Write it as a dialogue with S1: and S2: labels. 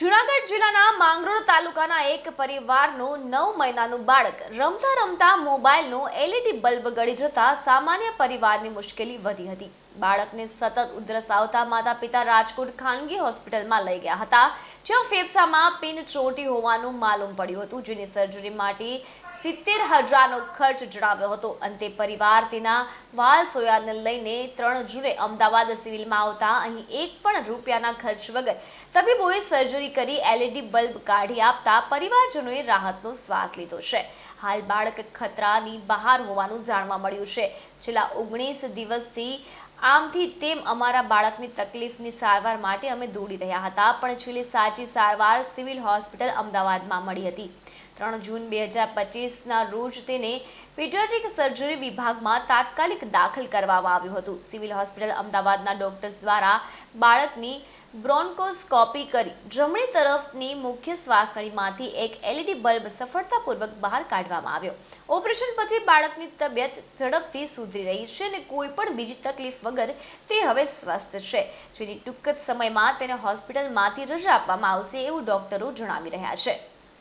S1: જૂનાગઢ જિલ્લાના માંગરોળ તાલુકાના એક પરિવારનું 9 મહિનાનું બાળક રમતા રમતા મોબાઈલનો એલઈડી બલ્બ ગળી જતા સામાન્ય પરિવારની મુશ્કેલી વધી હતી। બાળકને સતત ઉધરસ આવતા માતા પિતા રાજકોટ ખાનગી હોસ્પિટલમાં લઈ ગયા હતા, જ્યાં ફેફસામાં પિન ચોંટી હોવાનું માલુમ પડ્યું હતું, જેની સર્જરી માટે 70,000નો ખર્ચ જણાવ્યો હતો। અંતે પરિવાર તેના વાલ સોયાને લઈને 3 જૂને અમદાવાદ સિવિલમાં આવતા અહીં એક પણ રૂપિયાના ખર્ચ વગર તબીબોએ સર્જરી કરી એલઈડી બલ્બ કાઢી આપતા પરિવારજનોએ રાહતનો શ્વાસ લીધો છે। હાલ બાળક ખતરાની બહાર હોવાનું જાણવા મળ્યું છે। છેલ્લા 19 દિવસથી આમથી તેમ અમારા બાળકની તકલીફની સારવાર માટે અમે દોડી રહ્યા હતા, પણ છેલ્લે સાચી સારવાર સિવિલ હોસ્પિટલ અમદાવાદમાં મળી હતી। 3 જૂન 2025ના રોજ તેને પીડિયાટ્રિક સર્જરી વિભાગમાં તાત્કાલિક દાખલ કરવામાં આવ્યું હતું। સિવિલ હોસ્પિટલ અમદાવાદના ડોક્ટર્સ દ્વારા બાળકની બ્રોન્કોસ્કોપી કરી જમણી તરફની મુખ્ય શ્વાસનળીમાંથી એક એલઈડી બલ્બ સફળતાપૂર્વક બહાર કાઢવામાં આવ્યો। ઓપરેશન પછી બાળકની તબિયત ઝડપથી સુધરી રહી છે અને કોઈ પણ બીજી તકલીફ વગર તે હવે સ્વસ્થ છે, જેની ટૂંક જ સમયમાં તેને હોસ્પિટલમાંથી રજા આપવામાં આવશે એવું ડોક્ટરો જણાવી રહ્યા છે।